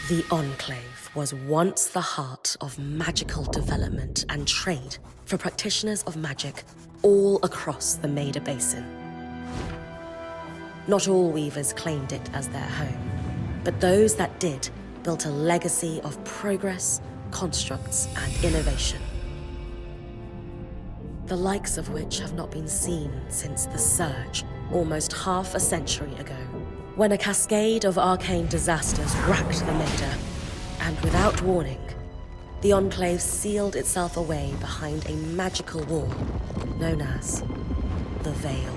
The Enclave was once the heart of magical development and trade for practitioners of magic all across the Maida Basin. Not all weavers claimed it as their home, but those that did built a legacy of progress, constructs, and innovation. The likes of which have not been seen since the Surge, almost half a century ago, when a cascade of arcane disasters racked the Maida, and without warning, the Enclave sealed itself away behind a magical wall known as the Veil.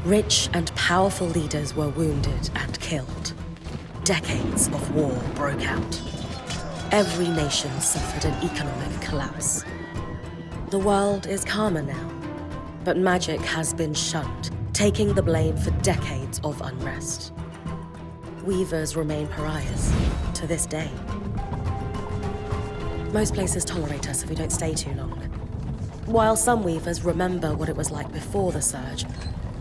Rich and powerful leaders were wounded and killed. Decades of war broke out. Every nation suffered an economic collapse. The world is calmer now, but magic has been shunned, taking the blame for decades of unrest. Weavers remain pariahs to this day. Most places tolerate us if we don't stay too long. While some weavers remember what it was like before the Surge,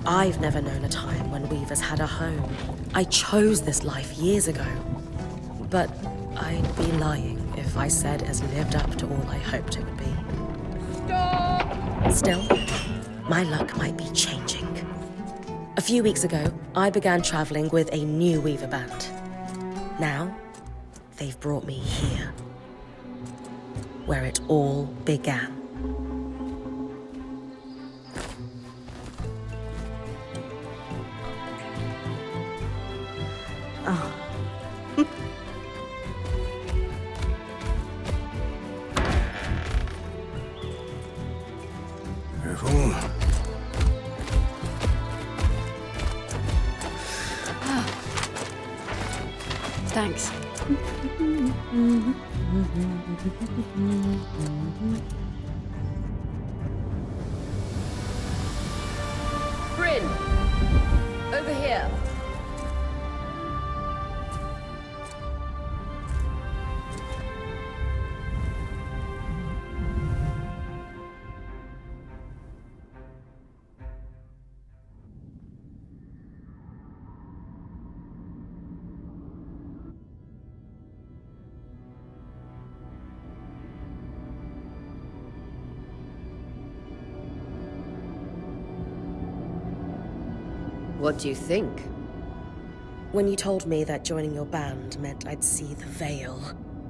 I've never known a time when weavers had a home. I chose this life years ago, but I'd be lying if I said it lived up to all I hoped it would be. Stop! Still, my luck might be changing. A few weeks ago, I began traveling with a new weaver band. Now, they've brought me here, where it all began. Oh. Careful. Thanks. Bryn! Over here. What do you think? When you told me that joining your band meant I'd see the Veil,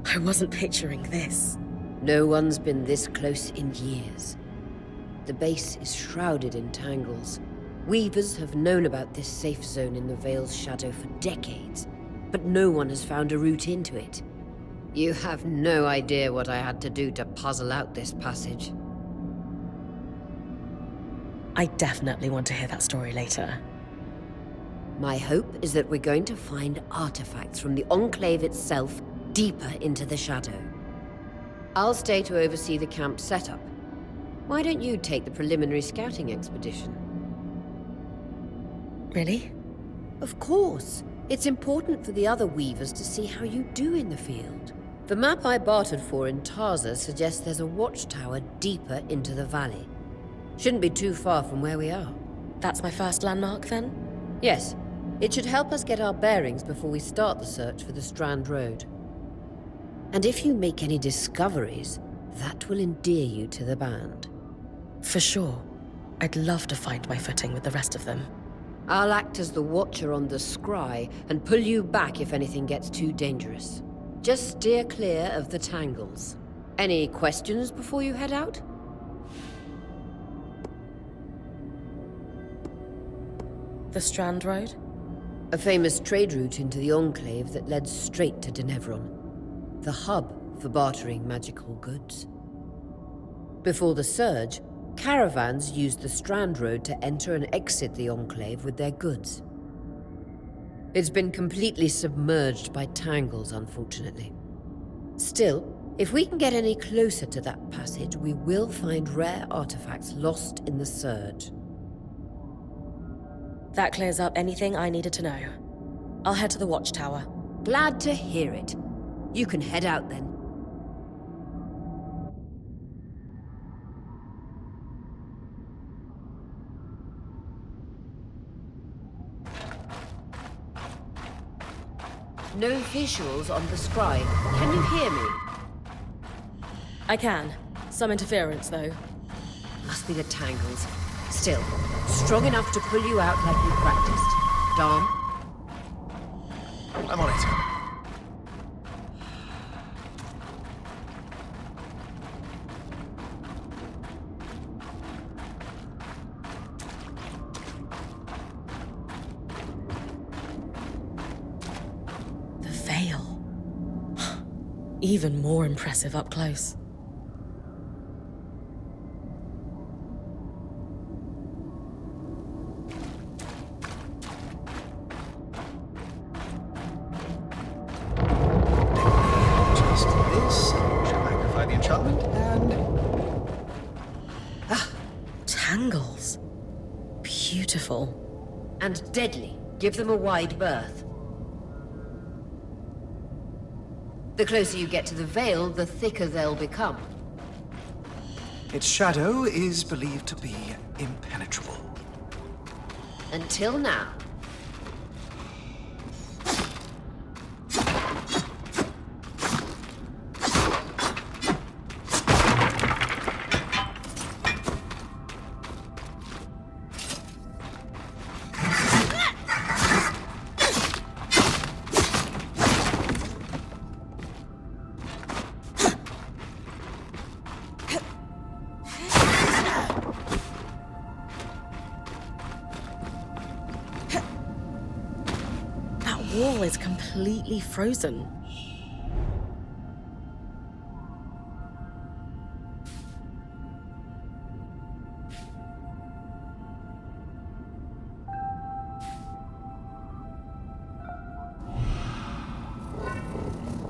I wasn't picturing this. No one's been this close in years. The base is shrouded in tangles. Weavers have known about this safe zone in the Veil's shadow for decades, but no one has found a route into it. You have no idea what I had to do to puzzle out this passage. I definitely want to hear that story later. My hope is that we're going to find artifacts from the Enclave itself deeper into the shadow. I'll stay to oversee the camp setup. Why don't you take the preliminary scouting expedition? Really? Of course. It's important for the other weavers to see how you do in the field. The map I bartered for in Tarza suggests there's a watchtower deeper into the valley. Shouldn't be too far from where we are. That's my first landmark, then? Yes. It should help us get our bearings before we start the search for the Strand Road. And if you make any discoveries, that will endear you to the band. For sure. I'd love to find my footing with the rest of them. I'll act as the watcher on the scry and pull you back if anything gets too dangerous. Just steer clear of the tangles. Any questions before you head out? The Strand Road? A famous trade route into the Enclave that led straight to Denevron. The hub for bartering magical goods. Before the Surge, caravans used the Strand Road to enter and exit the Enclave with their goods. It's been completely submerged by tangles, unfortunately. Still, if we can get any closer to that passage, we will find rare artifacts lost in the Surge. That clears up anything I needed to know. I'll head to the watchtower. Glad to hear it. You can head out then. No visuals on the scribe. Can you hear me? I can. Some interference, though. Must be the tangles. Still, strong enough to pull you out like you practiced. Dom? I'm on it. The veil. Even more impressive up close. Just this. Should magnify the enchantment and... Tangles. Beautiful. And deadly. Give them a wide berth. The closer you get to the veil, the thicker they'll become. Its shadow is believed to be impenetrable. Until now. Wall is completely frozen.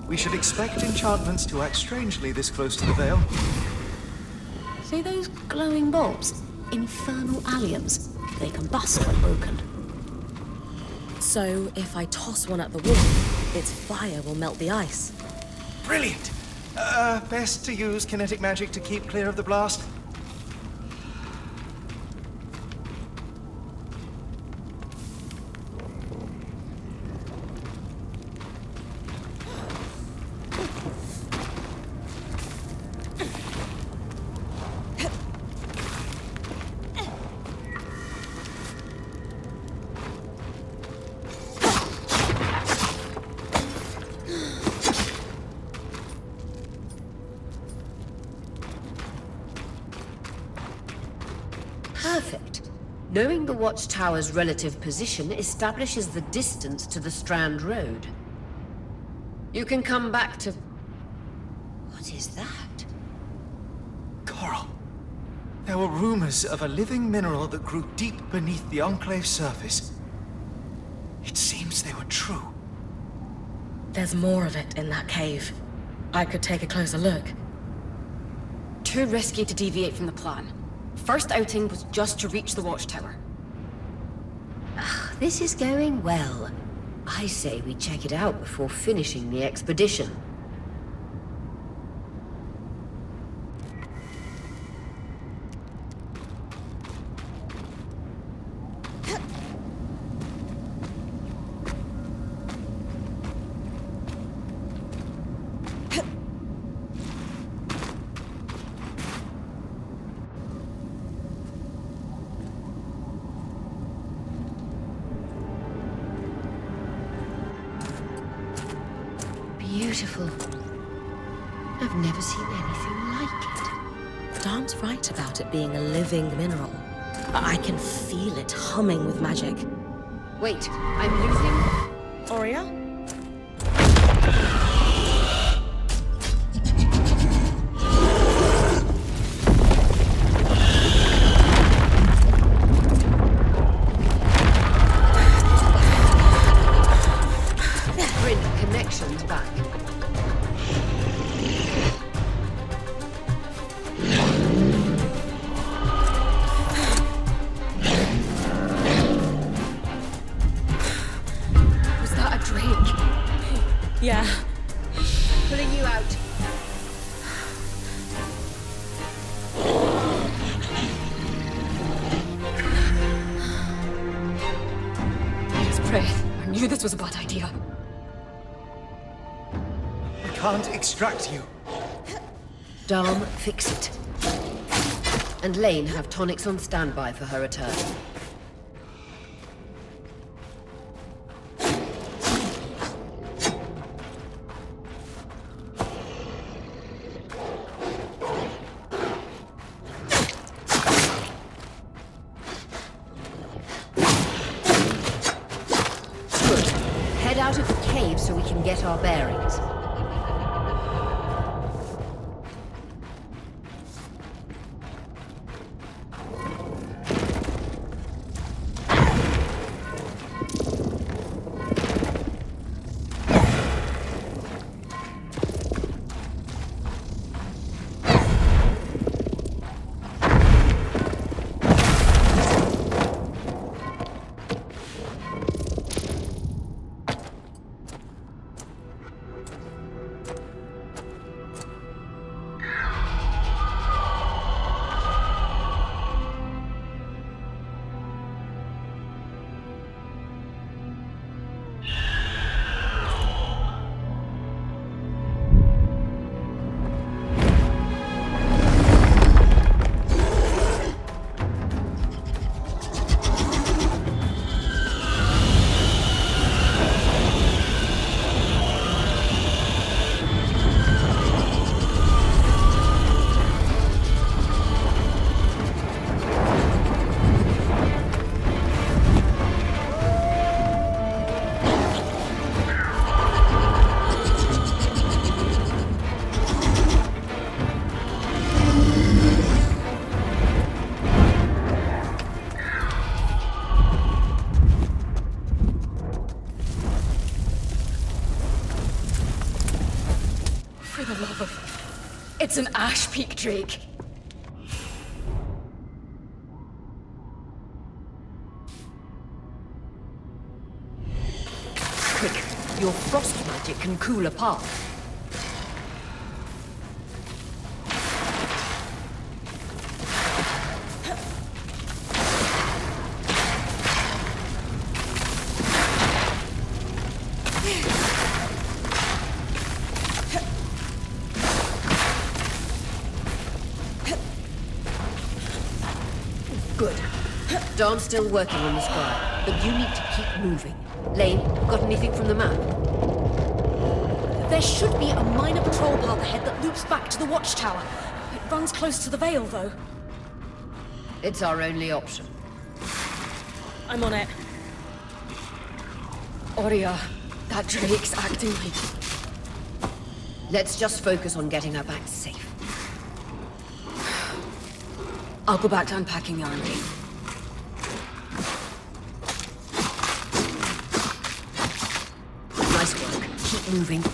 We should expect enchantments to act strangely this close to the veil. See those glowing bulbs? Infernal alliums. They combust when broken. So, if I toss one at the wall, its fire will melt the ice. Brilliant! Best to use kinetic magic to keep clear of the blast. Perfect. Knowing the watchtower's relative position establishes the distance to the Strand Road. You can come back to... What is that? Coral. There were rumors of a living mineral that grew deep beneath the Enclave's surface. It seems they were true. There's more of it in that cave. I could take a closer look. Too risky to deviate from the plan. First outing was just to reach the watchtower. This is going well. I say we check it out before finishing the expedition. Beautiful. I've never seen anything like it. Dom's right about it being a living mineral. I can feel it humming with magic. Wait, I'm losing... Aurea? Bring connections back. Was that a drake? Yeah. Pulling you out. His breath. I knew this was a bad idea. can't extract you. Darm, fix it. And Lane, have tonics on standby for her return. Good. Head out of the cave so we can get our bearings. It's an ash peak drake. Quick, your frost magic can cool a path. Good. Darn's still working on the scribe, but you need to keep moving. Lane, got anything from the map? There should be a minor patrol path ahead that loops back to the watchtower. It runs close to the Vale, though. It's our only option. I'm on it. Oria, that drake's acting like... Let's just focus on getting her back safe. I'll go back to unpacking the armory. Nice work. Keep moving.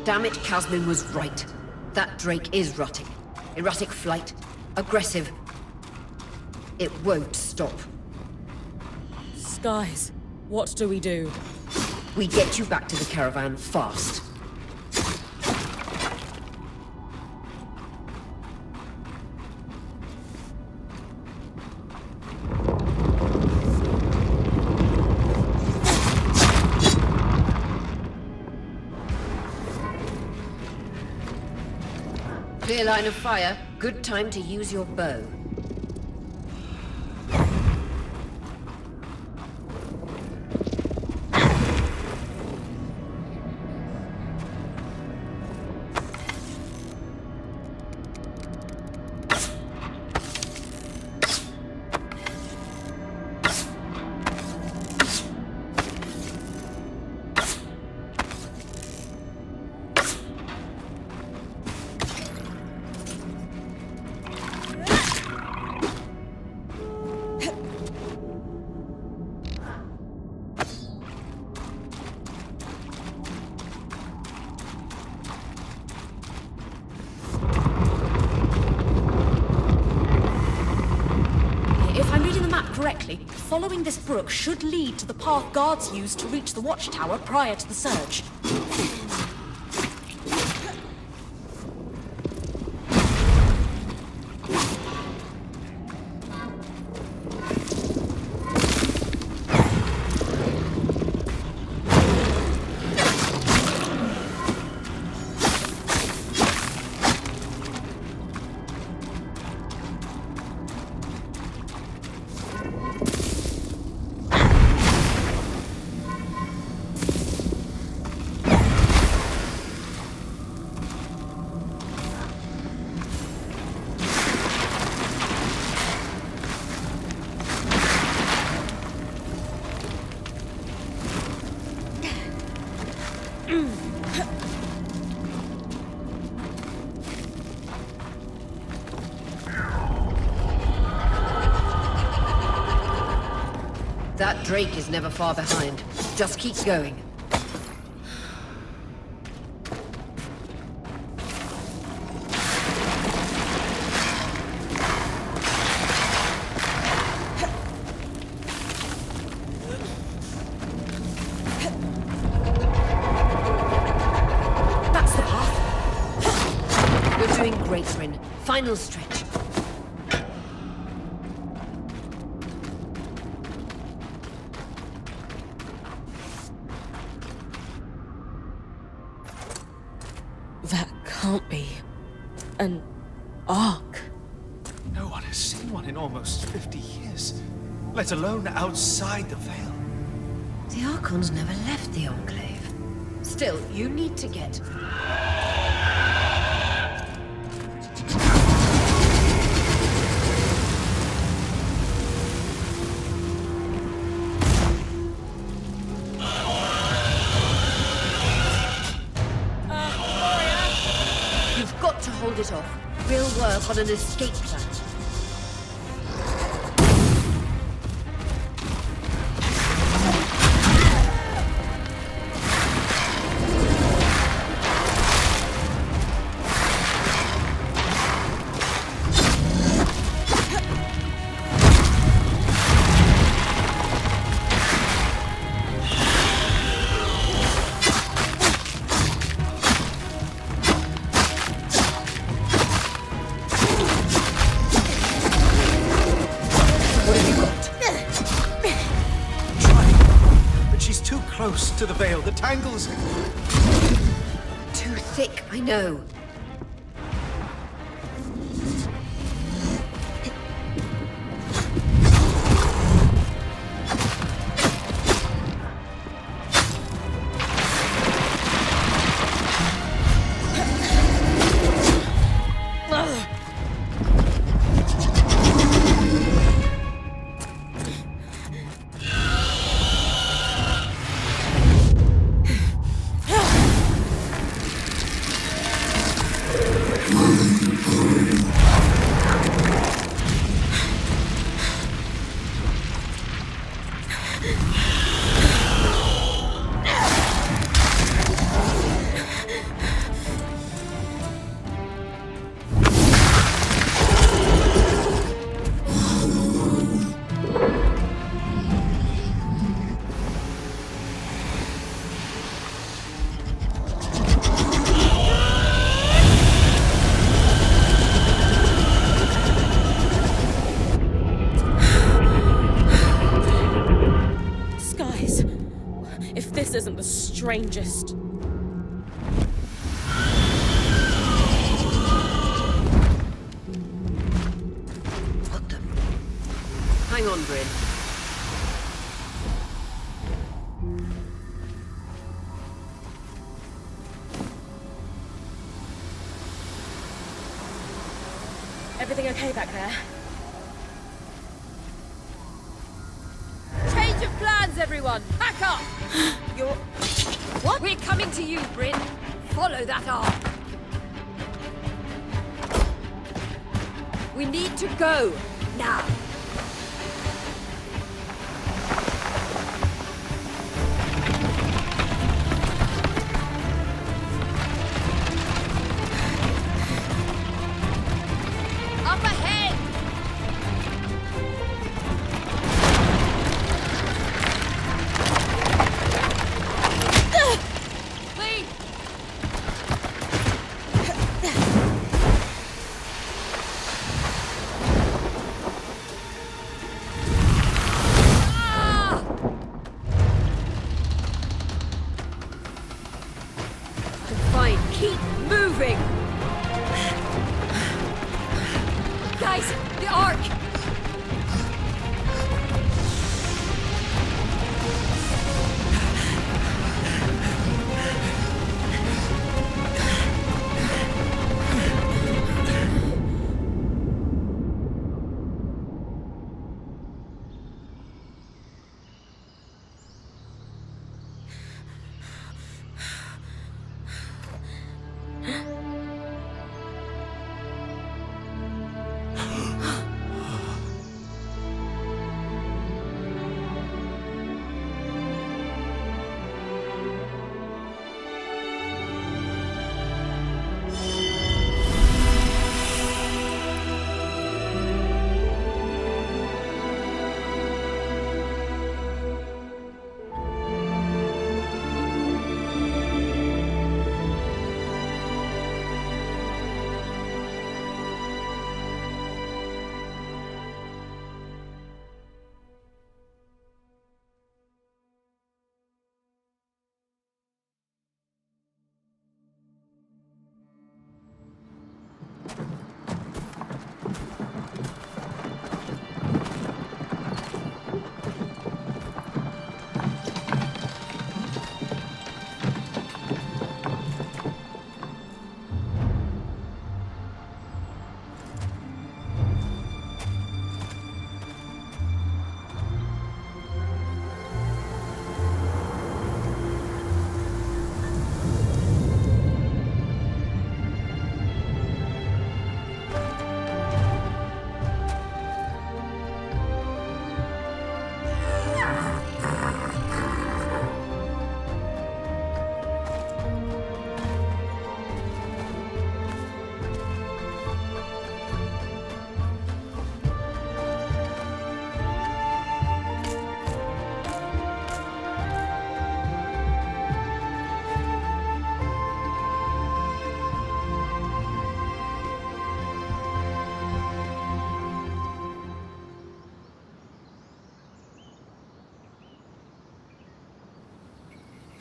Damn it, Casmin was right. That drake is rutting. Erratic flight. Aggressive. It won't stop. Skies, what do we do? We get you back to the caravan fast. Clear line of fire. Good time to use your bow. the map correctly, following this brook should lead to the path guards used to reach the watchtower prior to the surge. That Drake is never far behind. Just keep going. That's the path. You're doing great, Rin. Final stretch. That can't be an ark. No one has seen one in almost 50 years, let alone outside the Veil. The Archons never left the Enclave. Still, you need to get... You've got to hold it off. We'll work on an escape plan. Close to the Veil, the tangles... Too thick, I know. This isn't the strangest. What the... Hang on, Bryn. Everything okay back there? Change of plans, everyone! Pack up! You're... What? We're coming to you, Bryn. Follow that arc. We need to go. Now. Up ahead!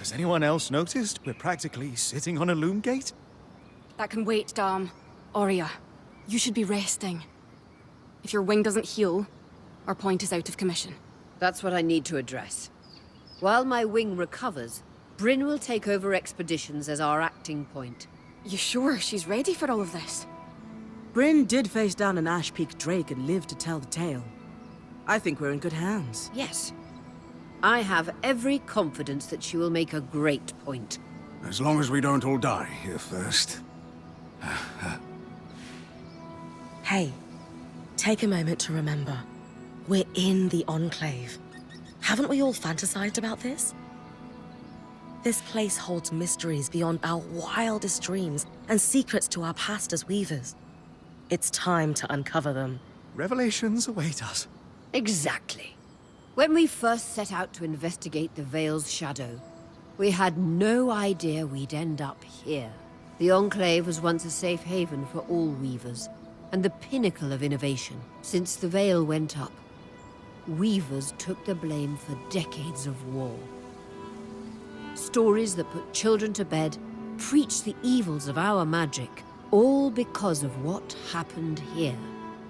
Has anyone else noticed we're practically sitting on a loom gate? That can wait, Dam. Aurea, you should be resting. If your wing doesn't heal, our point is out of commission. That's what I need to address. While my wing recovers, Bryn will take over expeditions as our acting point. You sure she's ready for all of this? Bryn did face down an Ash Peak Drake and lived to tell the tale. I think we're in good hands. Yes. I have every confidence that she will make a great point. As long as we don't all die here first. Hey, take a moment to remember. We're in the Enclave. Haven't we all fantasized about this? This place holds mysteries beyond our wildest dreams and secrets to our past as weavers. It's time to uncover them. Revelations await us. Exactly. When we first set out to investigate the Veil's shadow, we had no idea we'd end up here. The Enclave was once a safe haven for all weavers, and the pinnacle of innovation since the Veil went up. Weavers took the blame for decades of war. Stories that put children to bed, preached the evils of our magic, all because of what happened here.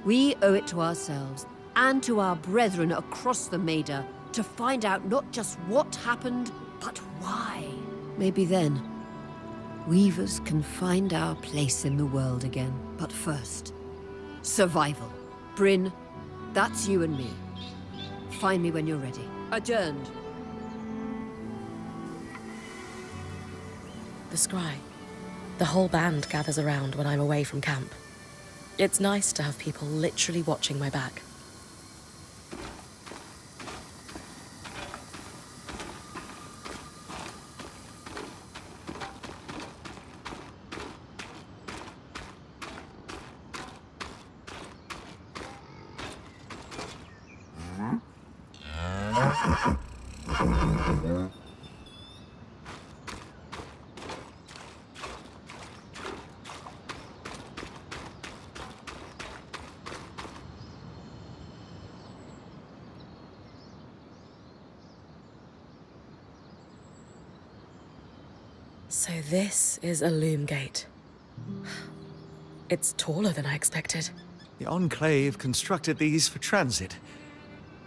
We owe it to ourselves and to our brethren across the Maida to find out not just what happened, but why. Maybe then, weavers can find our place in the world again. But first, survival. Bryn, that's you and me. Find me when you're ready. Adjourned. The scry. The whole band gathers around when I'm away from camp. It's nice to have people literally watching my back. So this is a loom gate. It's taller than I expected. The Enclave constructed these for transit.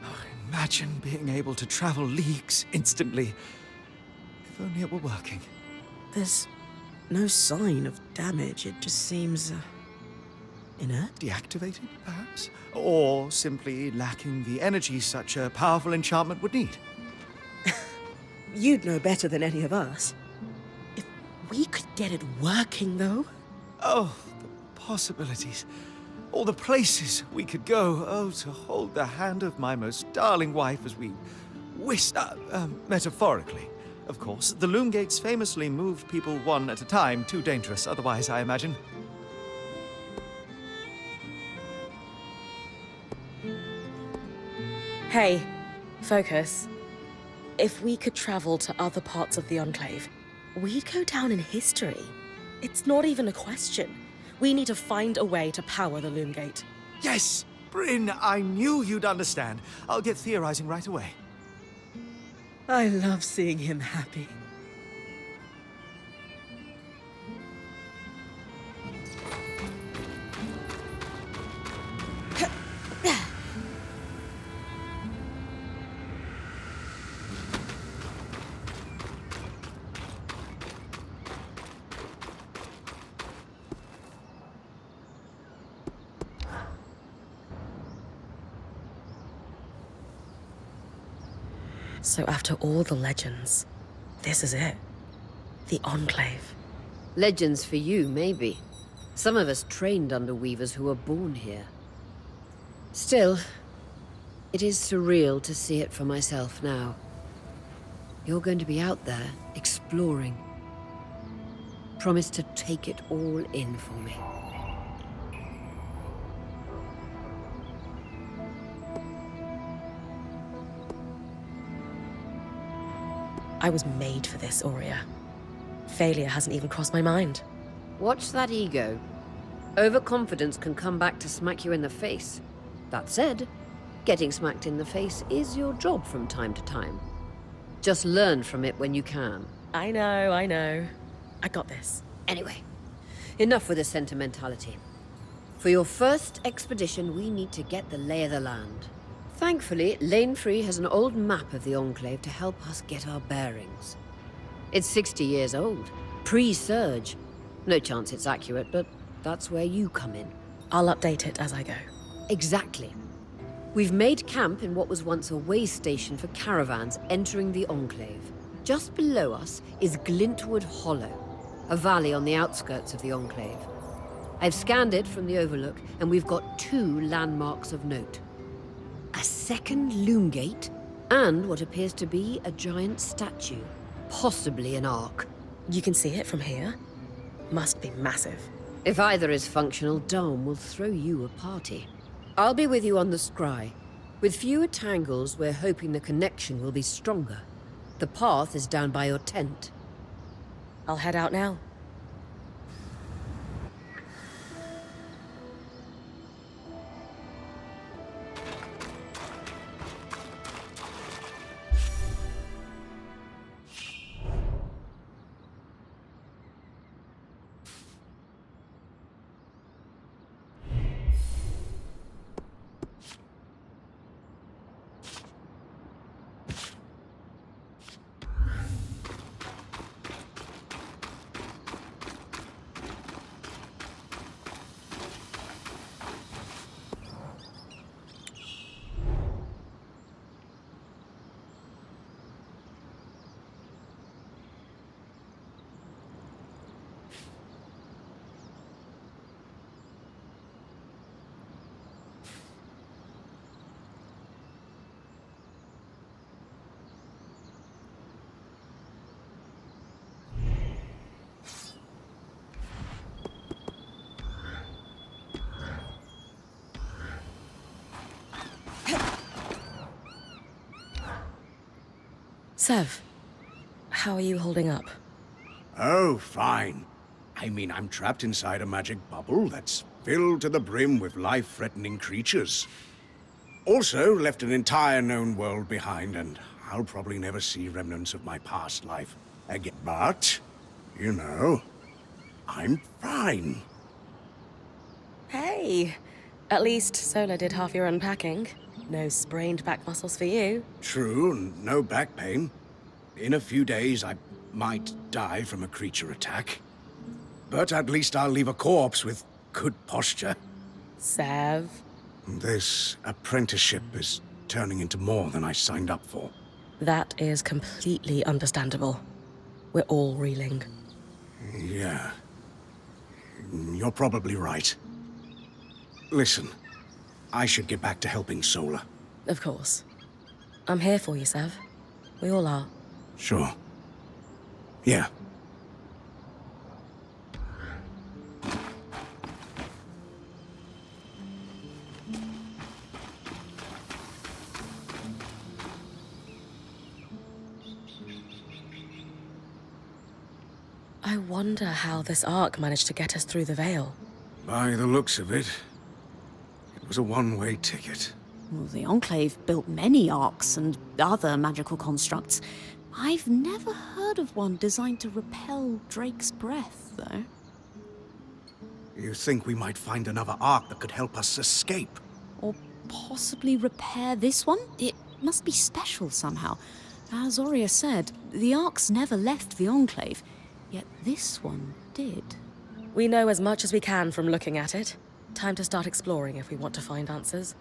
Oh, imagine being able to travel leagues instantly. If only it were working. There's no sign of damage. It just seems inert. Deactivated, perhaps? Or simply lacking the energy such a powerful enchantment would need. You'd know better than any of us. If we could get it working, though. Oh, the possibilities. All the places we could go. Oh, to hold the hand of my most darling wife as we whisked, metaphorically, of course. The loom gates famously moved people one at a time. Too dangerous otherwise, I imagine. Hey, focus. If we could travel to other parts of the Enclave, we'd go down in history. It's not even a question. We need to find a way to power the loom gate. Yes! Bryn, I knew you'd understand. I'll get theorizing right away. I love seeing him happy. So after all the legends, this is it. The Enclave. Legends for you, maybe. Some of us trained under weavers who were born here. Still, it is surreal to see it for myself now. You're going to be out there, exploring. Promise to take it all in for me. I was made for this, Aurea. Failure hasn't even crossed my mind. Watch that ego. Overconfidence can come back to smack you in the face. That said, getting smacked in the face is your job from time to time. Just learn from it when you can. I know, I know. I got this. Anyway, enough with the sentimentality. For your first expedition, we need to get the lay of the land. Thankfully, Lane Free has an old map of the Enclave to help us get our bearings. It's 60 years old, pre-Surge. No chance it's accurate, but that's where you come in. I'll update it as I go. Exactly. We've made camp in what was once a way station for caravans entering the Enclave. Just below us is Glintwood Hollow, a valley on the outskirts of the Enclave. I've scanned it from the Overlook, and we've got 2 landmarks of note. A second loom gate, and what appears to be a giant statue. Possibly an ark. You can see it from here? Must be massive. If either is functional, Dom will throw you a party. I'll be with you on the scry. With fewer tangles, we're hoping the connection will be stronger. The path is down by your tent. I'll head out now. Sev, how are you holding up? Oh, fine. I mean, I'm trapped inside a magic bubble that's filled to the brim with life-threatening creatures. Also, left an entire known world behind, and I'll probably never see remnants of my past life again. But, you know, I'm fine. Hey, at least Sola did half your unpacking. No sprained back muscles for you. True, and no back pain. In a few days, I might die from a creature attack. But at least I'll leave a corpse with good posture. Sev. This apprenticeship is turning into more than I signed up for. That is completely understandable. We're all reeling. Yeah. You're probably right. Listen, I should get back to helping Sola. Of course. I'm here for you, Sev. We all are. Sure. Yeah. I wonder how this arc managed to get us through the Veil. By the looks of it, it was a one-way ticket. Well, the Enclave built many arcs and other magical constructs. I've never heard of one designed to repel Drake's breath, though. You think we might find another arc that could help us escape? Or possibly repair this one? It must be special somehow. As Aurea said, the arcs never left the Enclave, yet this one did. We know as much as we can from looking at it. Time to start exploring if we want to find answers.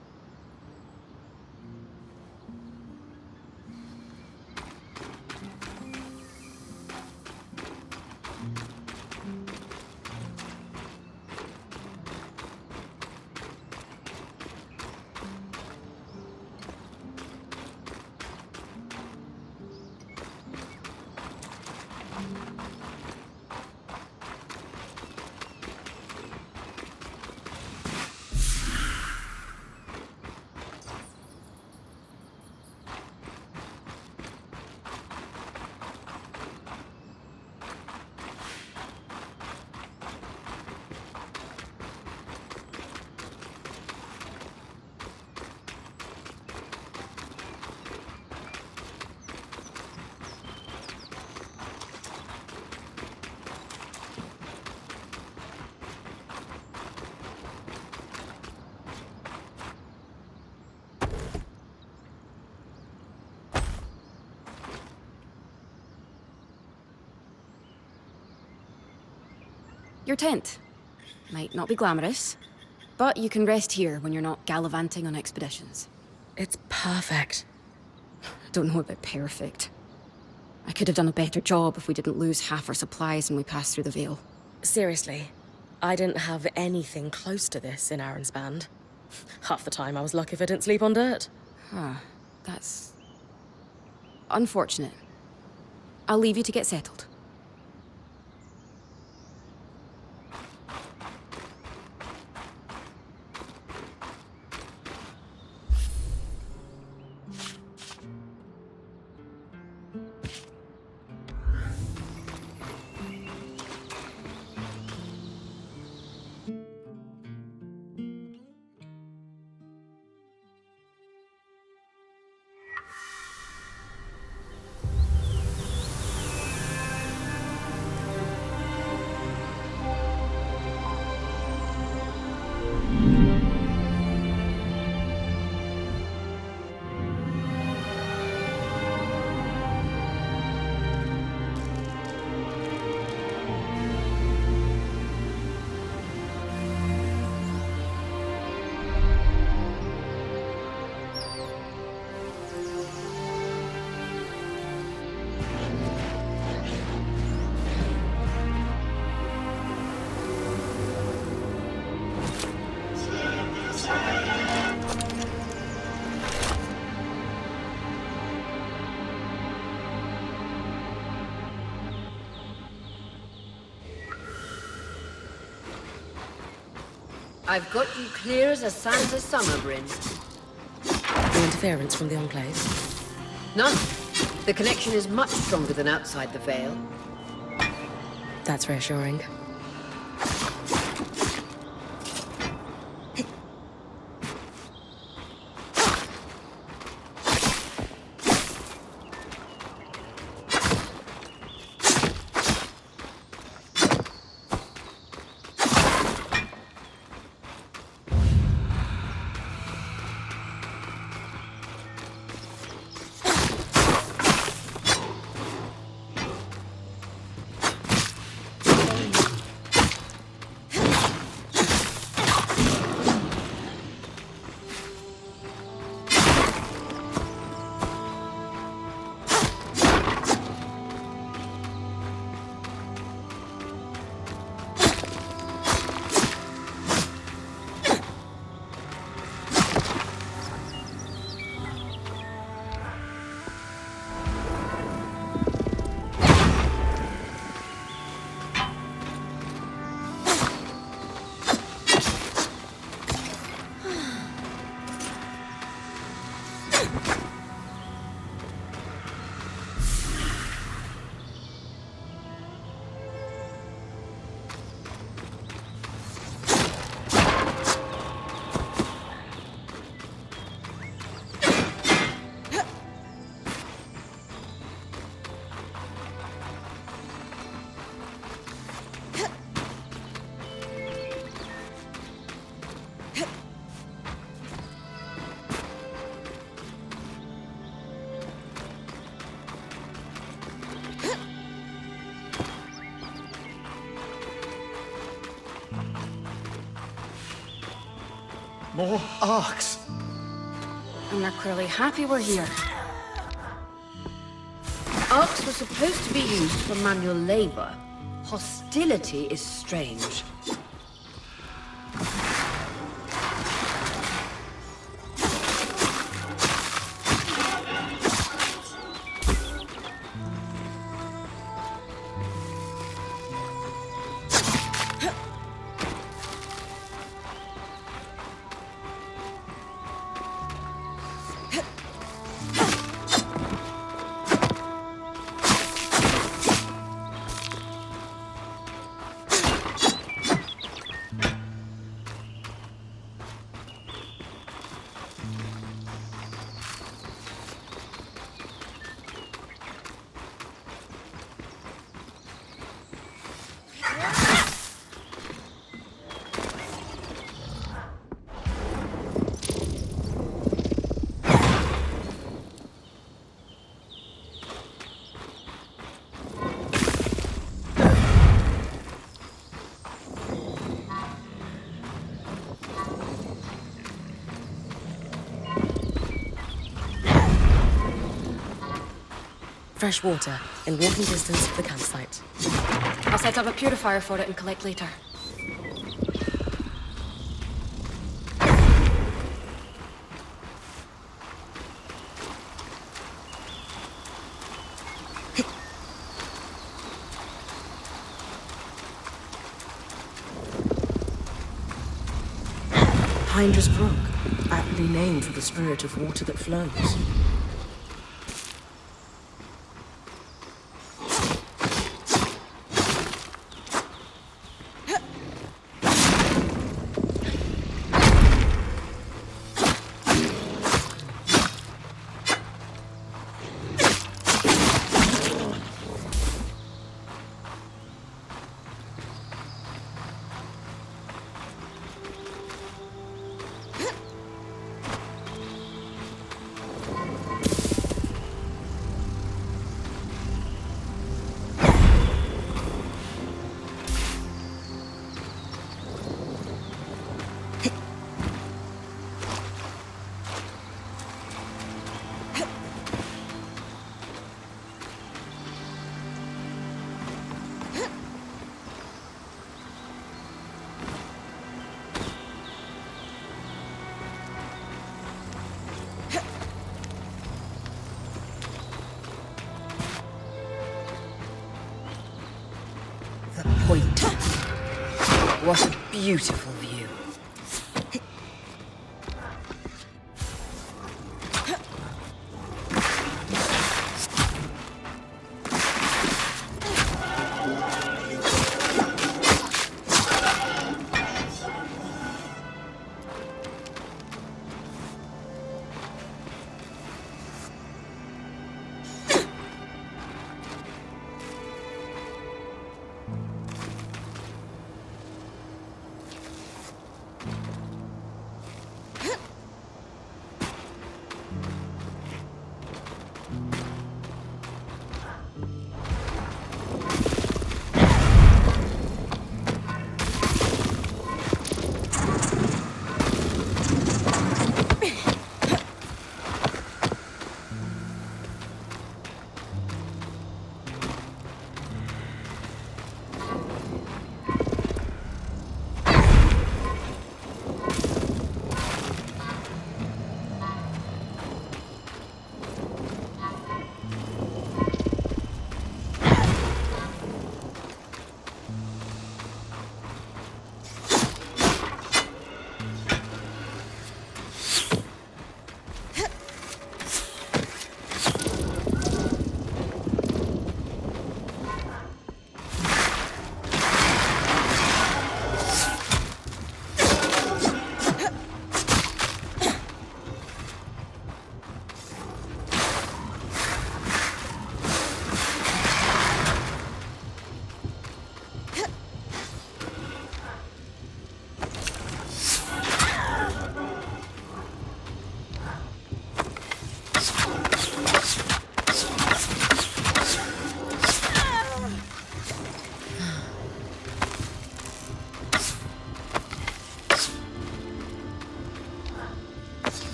your tent. Might not be glamorous, but you can rest here when you're not gallivanting on expeditions. It's perfect. Don't know about perfect. I could have done a better job if we didn't lose half our supplies when we passed through the Veil. Seriously, I didn't have anything close to this in Aaron's band. Half the time I was lucky if I didn't sleep on dirt. Huh. That's unfortunate. I'll leave you to get settled. I've got you clear as a Santa summer, Bryn. The interference from the Enclave. None. The connection is much stronger than outside the Veil. That's reassuring. More arcs! And they're clearly happy we're here. Arcs were supposed to be used for manual labor. Hostility is strange. Fresh water in walking distance of the campsite. I'll set up a purifier for it and collect later. Hindress Brook, aptly named for the spirit of water that flows. Point. What a beautiful view.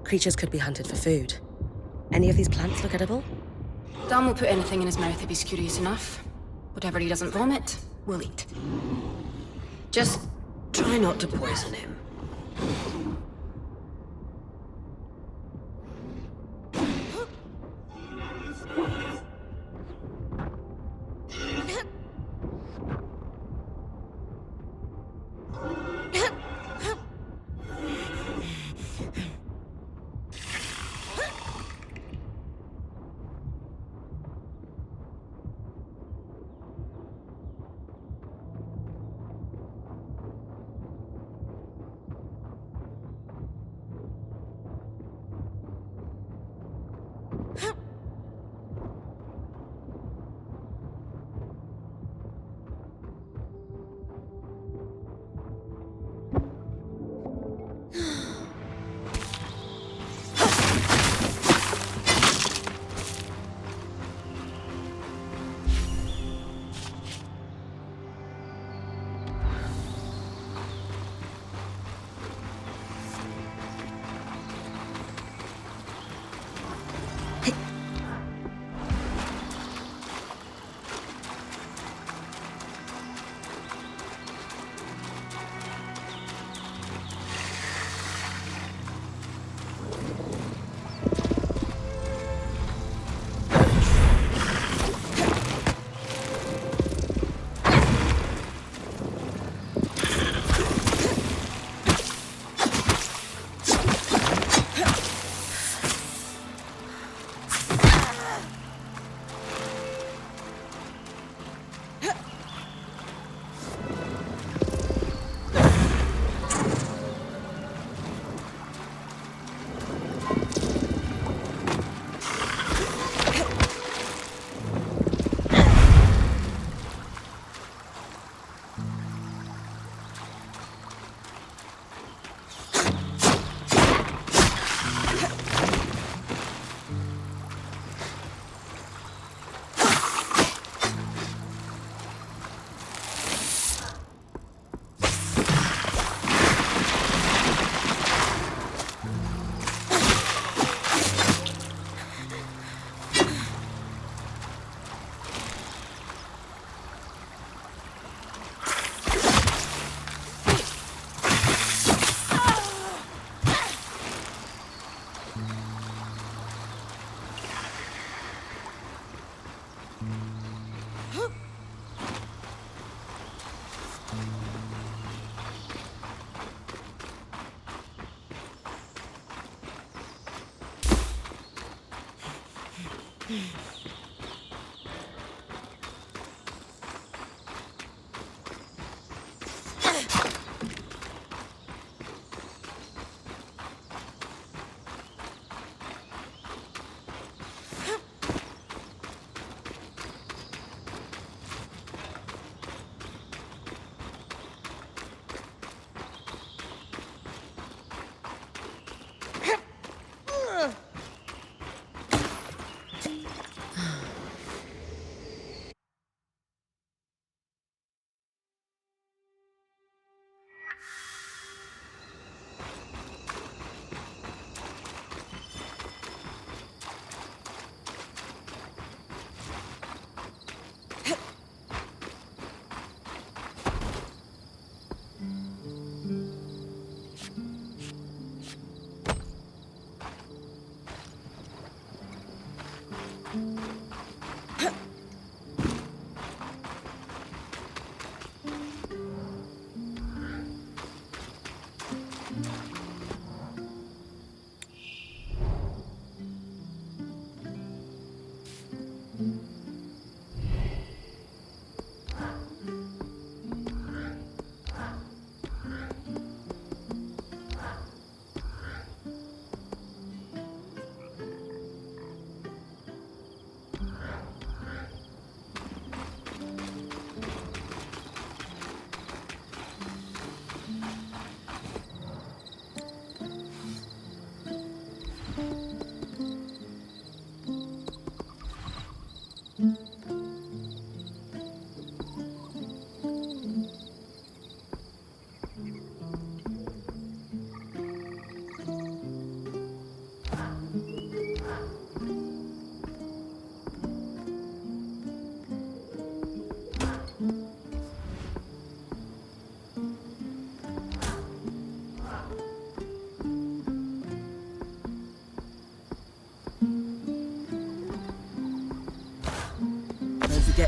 Creatures could be hunted for food. Any of these plants look edible? Dan will put anything in his mouth if he's curious enough. Whatever he doesn't vomit, we'll eat. Just try not to poison him.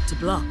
fit to block.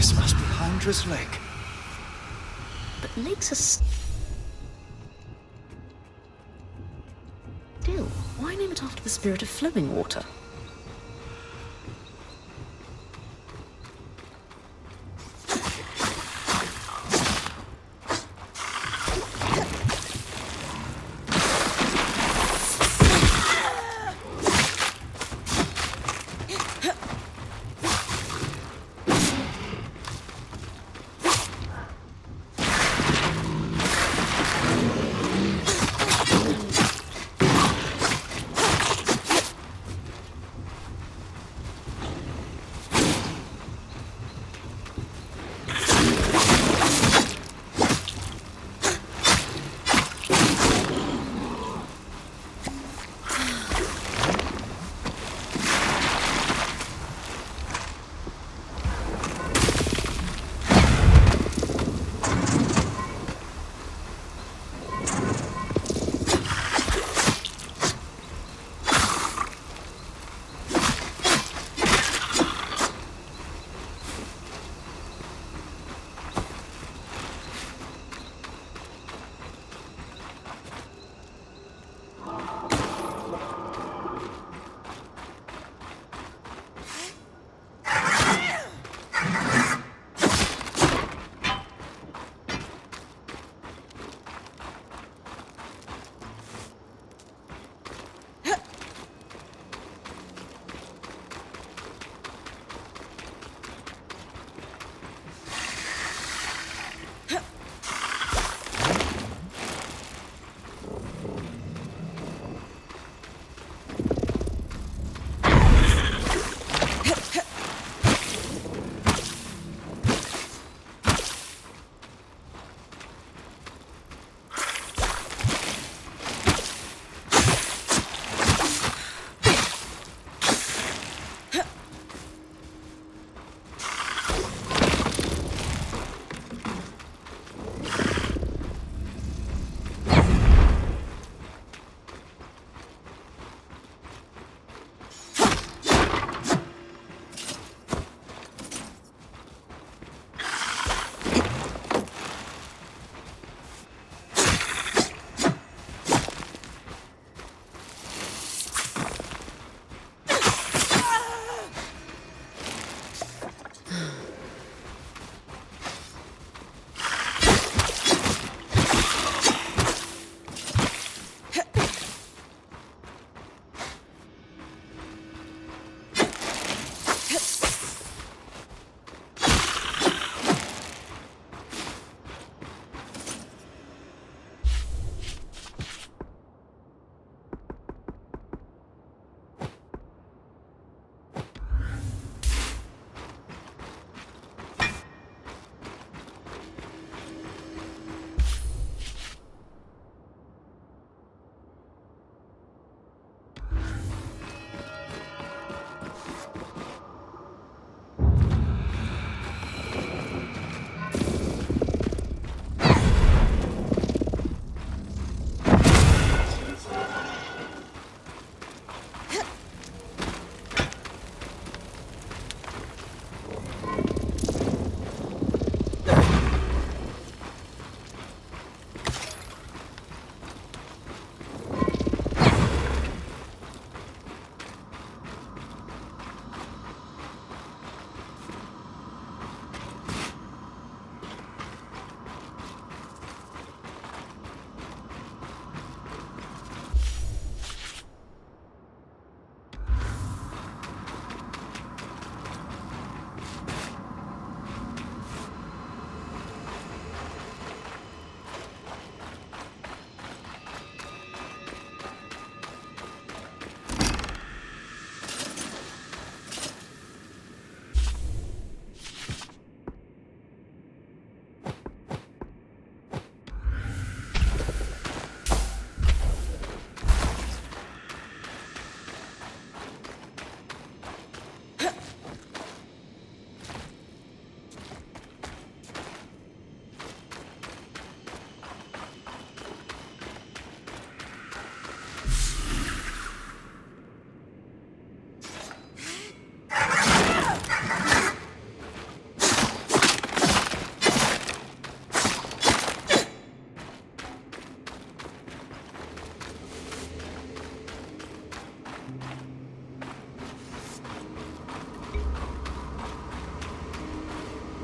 This must be Hundra's Lake. But lakes are still. Why name it after the spirit of flowing water?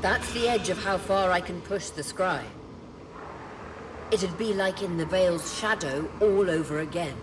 That's the edge of how far I can push the scry. It'd be like in the Veil's shadow all over again.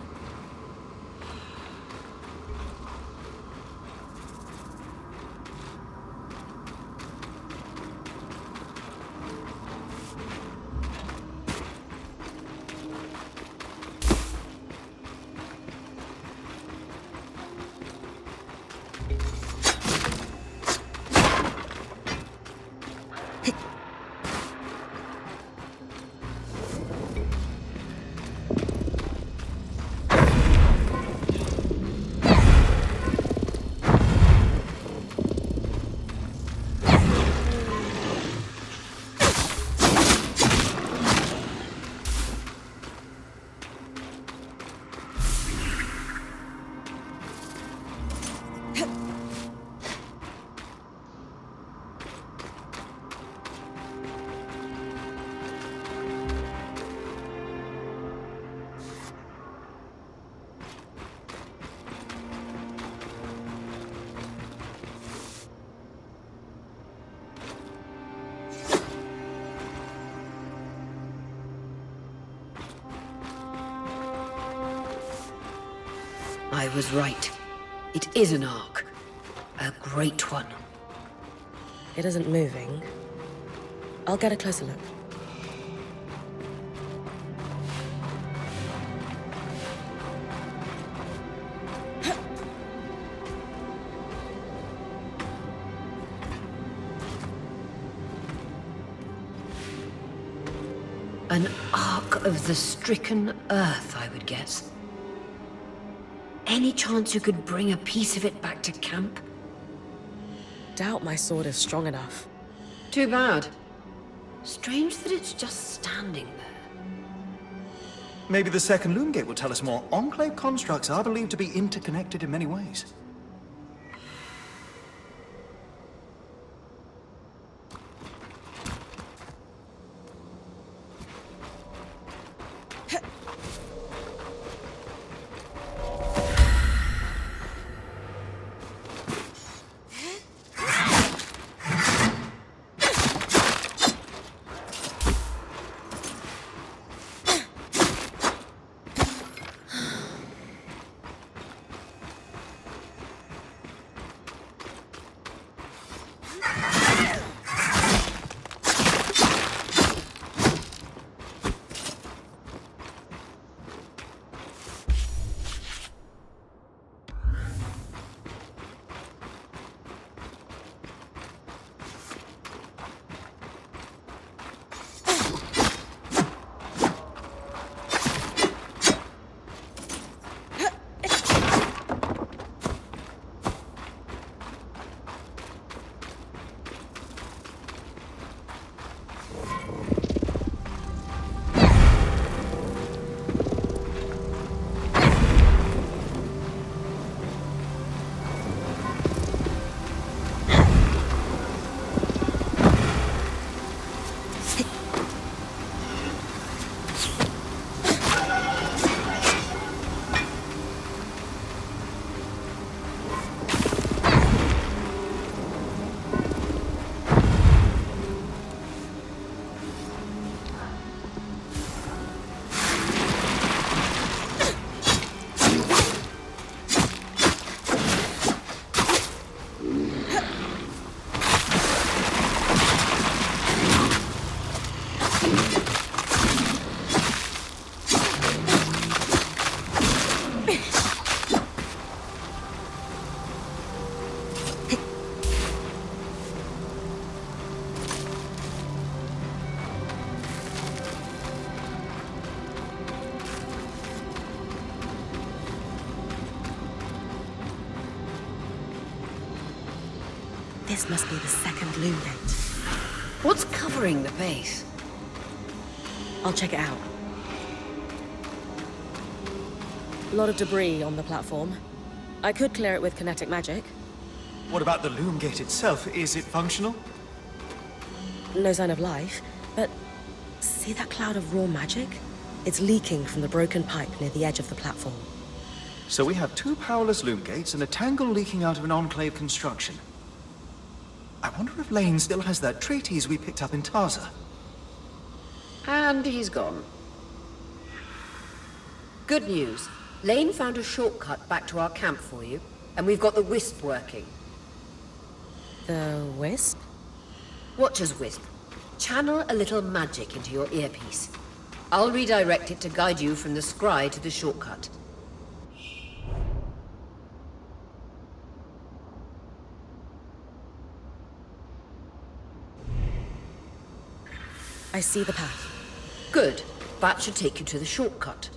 I was right. It is an ark. A great one. It isn't moving. I'll get a closer look. An ark of the stricken earth, I would guess. Any chance you could bring a piece of it back to camp? Doubt my sword is strong enough. Too bad. Strange that it's just standing there. Maybe the second loom gate will tell us more. Enclave constructs are believed to be interconnected in many ways. This must be the second loom gate. What's covering the base? I'll check it out. A lot of debris on the platform. I could clear it with kinetic magic. What about the loom gate itself? Is it functional? No sign of life, but see that cloud of raw magic? It's leaking from the broken pipe near the edge of the platform. So we have two powerless loom gates and a tangle leaking out of an enclave construction. I wonder if Lane still has that treatise we picked up in Taza. And he's gone. Good news. Lane found a shortcut back to our camp for you, and we've got the Wisp working. The Wisp? Watcher's Wisp. Channel a little magic into your earpiece. I'll redirect it to guide you from the scry to the shortcut. I see the path. Good. That should take you to the shortcut.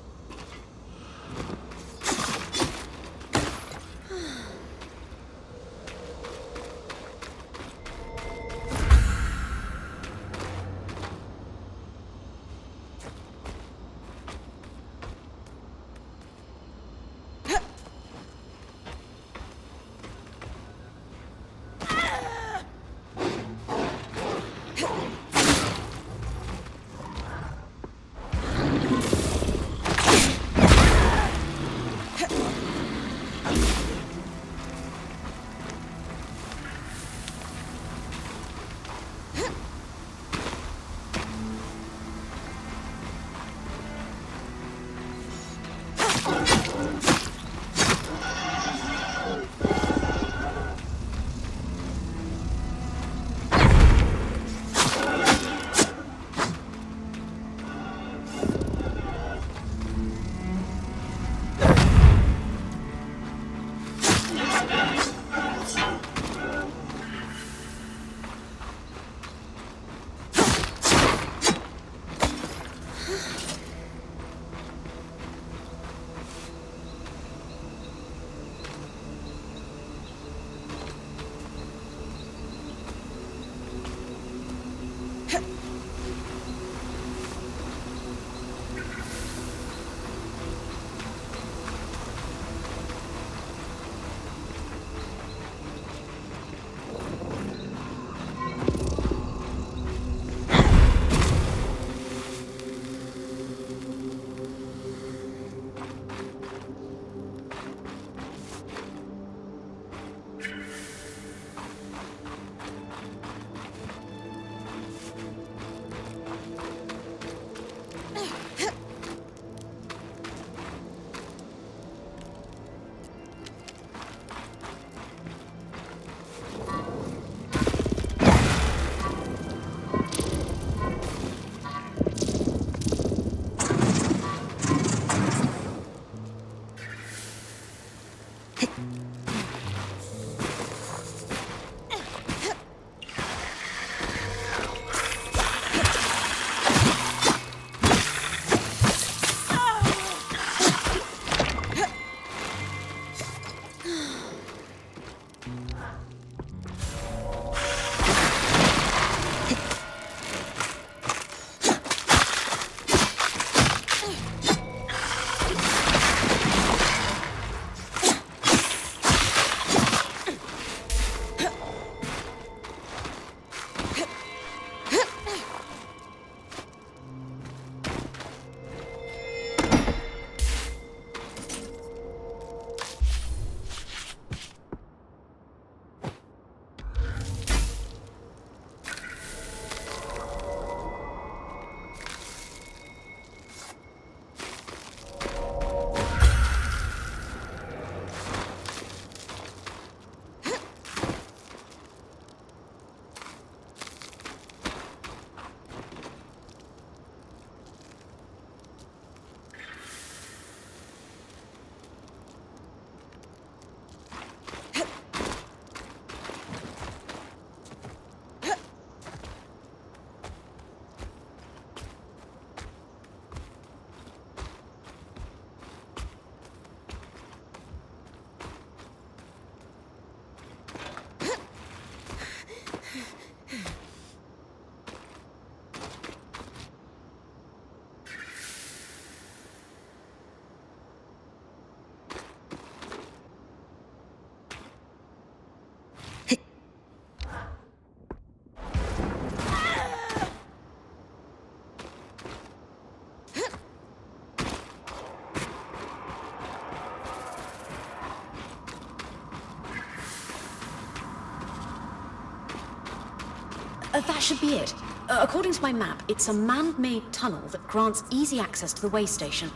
That should be it. According to my map, it's a man-made tunnel that grants easy access to the way station.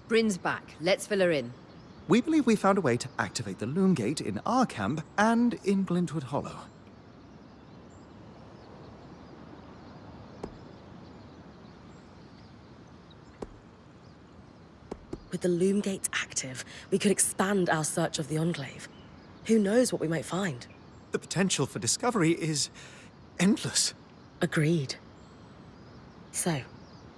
Bryn's back. Let's fill her in. We believe we found a way to activate the Loom Gate in our camp and in Glintwood Hollow. With the Loom Gates active, we could expand our search of the Enclave. Who knows what we might find? The potential for discovery is endless. Agreed. So,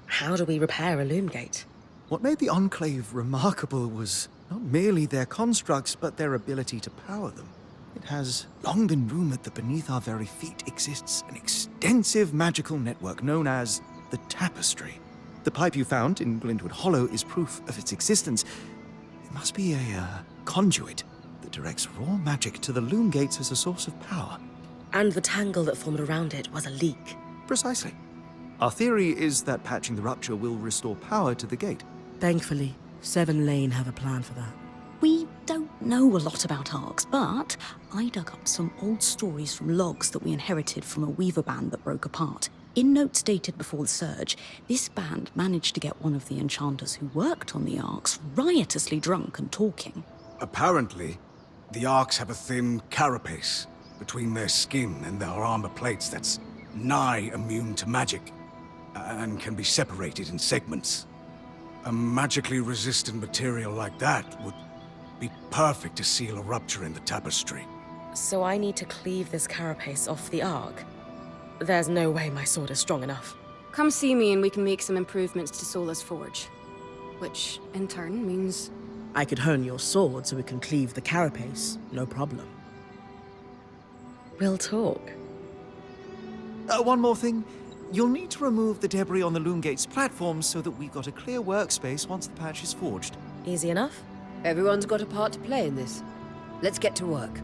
how do we repair a Loom Gate? What made the Enclave remarkable was not merely their constructs, but their ability to power them. It has long been rumored that beneath our very feet exists an extensive magical network known as the Tapestry. The pipe you found in Glintwood Hollow is proof of its existence. It must be a conduit that directs raw magic to the Loom Gates as a source of power. And the tangle that formed around it was a leak. Precisely. Our theory is that patching the rupture will restore power to the gate. Thankfully, Seven Lane have a plan for that. We don't know a lot about Arcs, but I dug up some old stories from logs that we inherited from a weaver band that broke apart. In notes dated before the Surge, this band managed to get one of the enchanters who worked on the Arcs riotously drunk and talking. Apparently, the Arcs have a thin carapace between their skin and their armor plates that's nigh immune to magic, and can be separated in segments. A magically resistant material like that would be perfect to seal a rupture in the tapestry. So I need to cleave this carapace off the Arc. There's no way my sword is strong enough. Come see me and we can make some improvements to Sola's forge. Which, in turn, means... I could hone your sword so we can cleave the carapace, no problem. We'll talk. One more thing. You'll need to remove the debris on the Loom Gate's platform so that we've got a clear workspace once the patch is forged. Easy enough? Everyone's got a part to play in this. Let's get to work.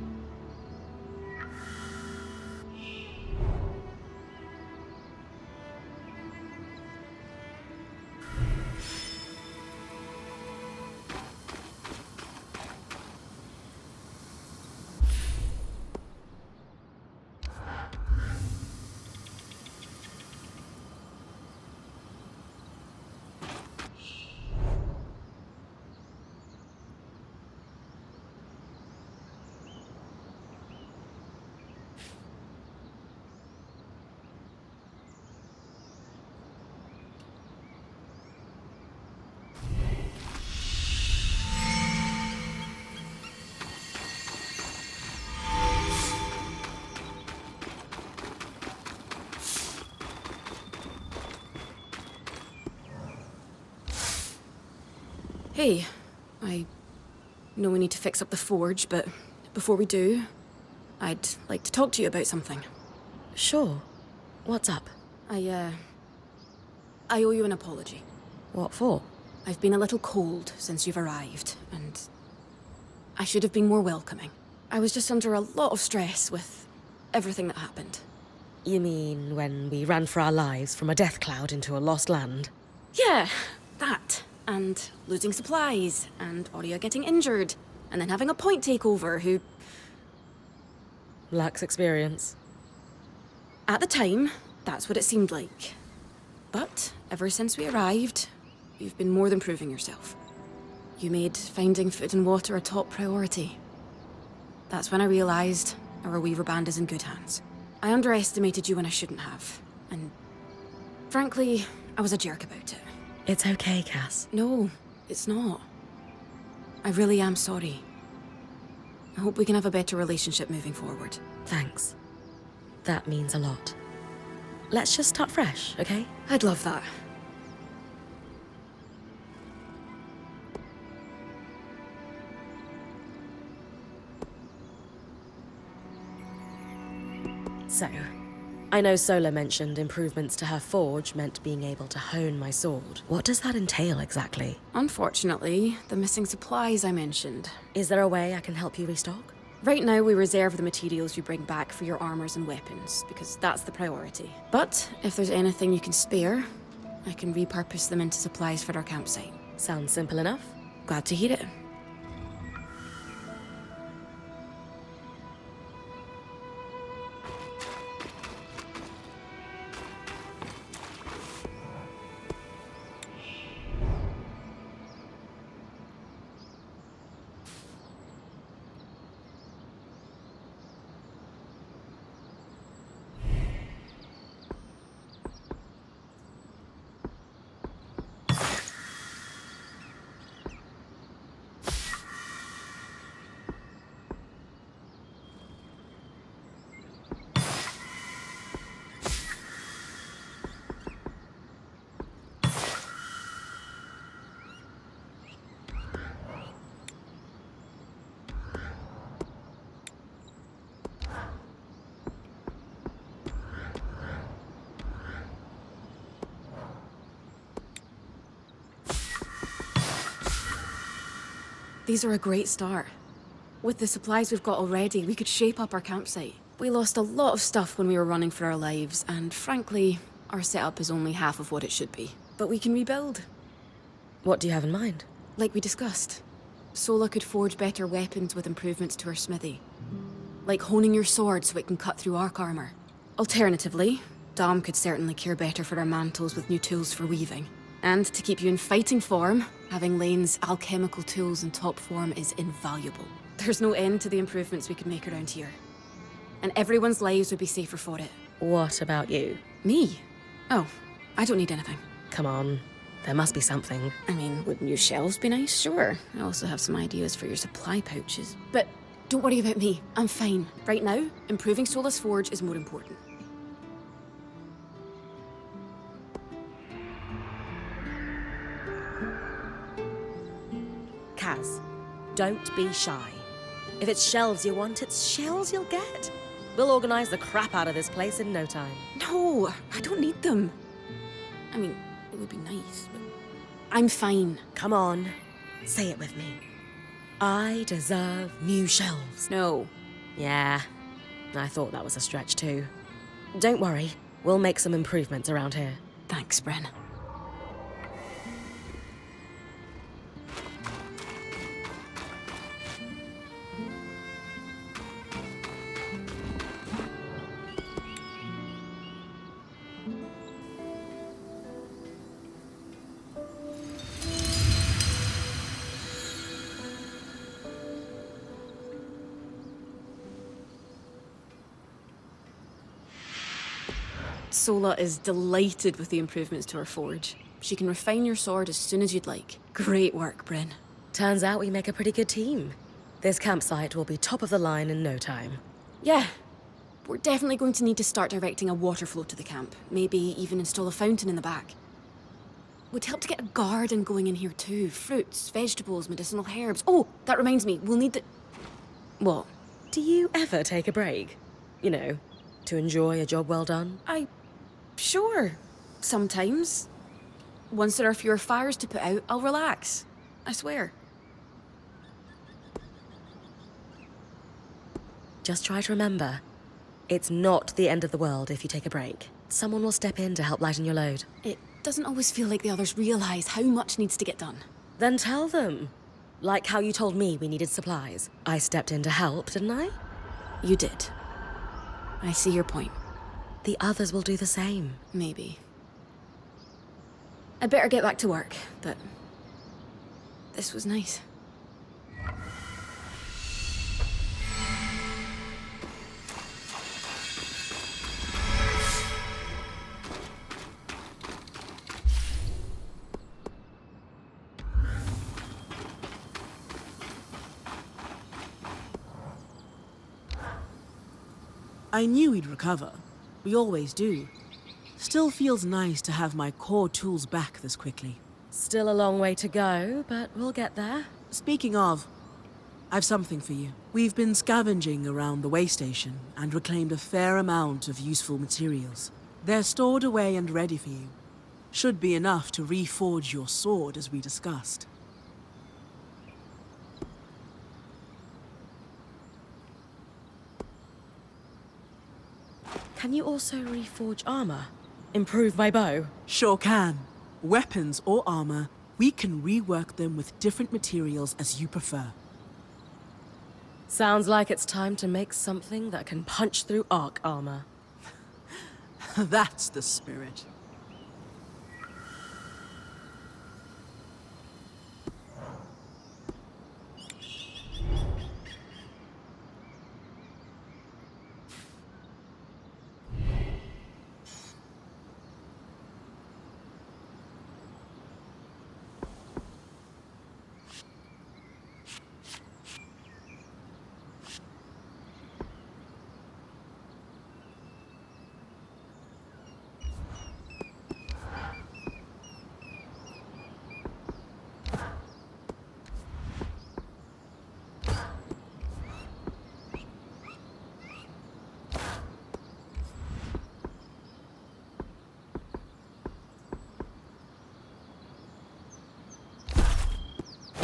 Hey, I know we need to fix up the forge, but before we do, I'd like to talk to you about something. Sure. What's up? I owe you an apology. What for? I've been a little cold since you've arrived, and I should have been more welcoming. I was just under a lot of stress with everything that happened. You mean when we ran for our lives from a death cloud into a lost land? Yeah, that. And losing supplies, and Aurea getting injured, and then having a point takeover who... Lacks experience. At the time, that's what it seemed like. But ever since we arrived, you've been more than proving yourself. You made finding food and water a top priority. That's when I realized our Weaver Band is in good hands. I underestimated you when I shouldn't have, and frankly, I was a jerk about it. It's okay, Cass. No, it's not. I really am sorry. I hope we can have a better relationship moving forward. Thanks. That means a lot. Let's just start fresh, okay? I'd love that. So, I know Sola mentioned improvements to her forge meant being able to hone my sword. What does that entail exactly? Unfortunately, the missing supplies I mentioned. Is there a way I can help you restock? Right now, we reserve the materials you bring back for your armors and weapons, because that's the priority. But if there's anything you can spare, I can repurpose them into supplies for our campsite. Sounds simple enough. Glad to hear it. These are a great start. With the supplies we've got already, we could shape up our campsite. We lost a lot of stuff when we were running for our lives, and frankly, our setup is only half of what it should be. But we can rebuild. What do you have in mind? Like we discussed, Sola could forge better weapons with improvements to her smithy. Like honing your sword so it can cut through arc armor. Alternatively, Dom could certainly care better for our mantles with new tools for weaving. And to keep you in fighting form, having Lane's alchemical tools in top form is invaluable. There's no end to the improvements we could make around here. And everyone's lives would be safer for it. What about you? Me? Oh, I don't need anything. Come on, there must be something. I mean, would new shelves be nice? Sure. I also have some ideas for your supply pouches. But don't worry about me. I'm fine. Right now, improving Sola's forge is more important. Kaz, don't be shy. If it's shelves you want, it's shells you'll get. We'll organize the crap out of this place in no time. No, I don't need them. I mean, it would be nice, but I'm fine. Come on, say it with me. I deserve new shelves. No. Yeah, I thought that was a stretch too. Don't worry, we'll make some improvements around here. Thanks, Bren. Sola is delighted with the improvements to her forge. She can refine your sword as soon as you'd like. Great work, Bryn. Turns out we make a pretty good team. This campsite will be top of the line in no time. Yeah. We're definitely going to need to start directing a water flow to the camp. Maybe even install a fountain in the back. Would help to get a garden going in here too. Fruits, vegetables, medicinal herbs. Oh, that reminds me, we'll need the... What? Do you ever take a break? You know, to enjoy a job well done? Sure. Sometimes. Once there are fewer fires to put out, I'll relax. I swear. Just try to remember, it's not the end of the world if you take a break. Someone will step in to help lighten your load. It doesn't always feel like the others realize how much needs to get done. Then tell them. Like how you told me we needed supplies. I stepped in to help, didn't I? You did. I see your point. The others will do the same. Maybe. I'd better get back to work, but this was nice. I knew we'd recover. We always do. Still feels nice to have my core tools back this quickly. Still a long way to go, but we'll get there. Speaking of, I've something for you. We've been scavenging around the way station and reclaimed a fair amount of useful materials. They're stored away and ready for you. Should be enough to reforge your sword as we discussed. Can you also reforge armor? Improve my bow? Sure can. Weapons or armor, we can rework them with different materials as you prefer. Sounds like it's time to make something that can punch through arc armor. That's the spirit.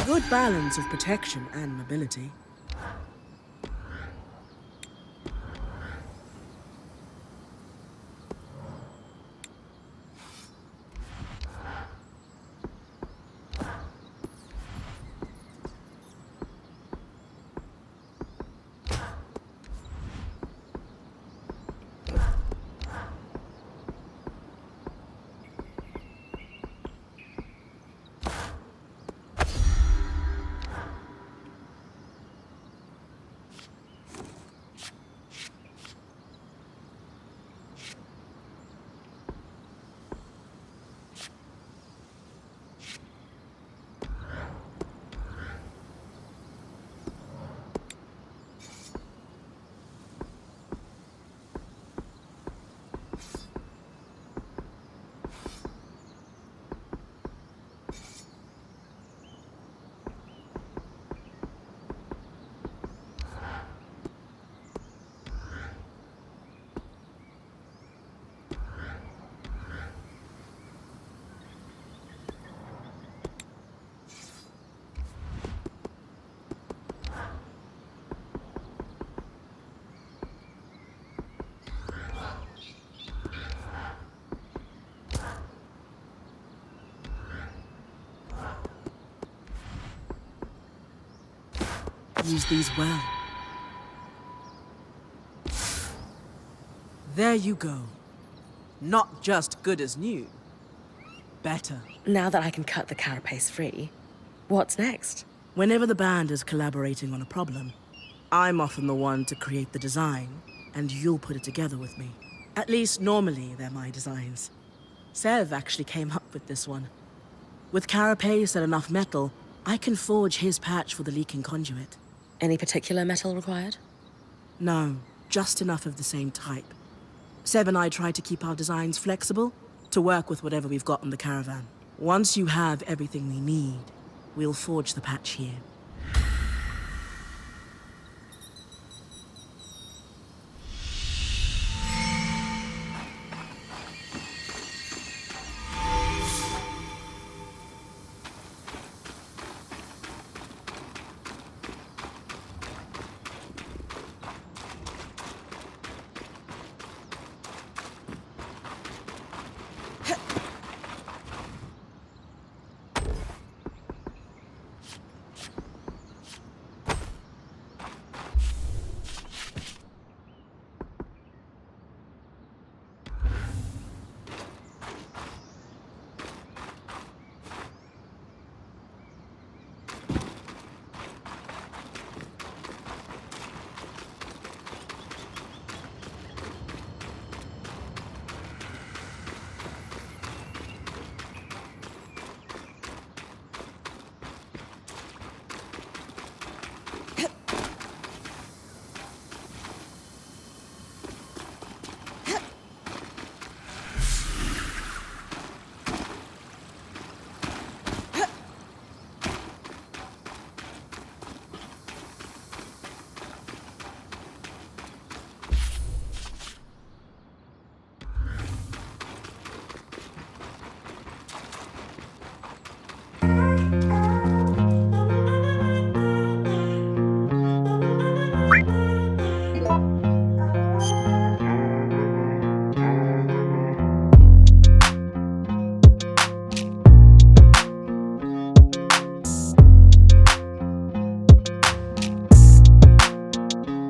Good balance of protection and mobility. Use these well. There you go. Not just good as new. Better. Now that I can cut the carapace free, what's next? Whenever the band is collaborating on a problem, I'm often the one to create the design, and you'll put it together with me. At least normally they're my designs. Sev actually came up with this one. With carapace and enough metal, I can forge his patch for the leaking conduit. Any particular metal required? No, just enough of the same type. Sev and I try to keep our designs flexible to work with whatever we've got on the caravan. Once you have everything we need, we'll forge the patch here.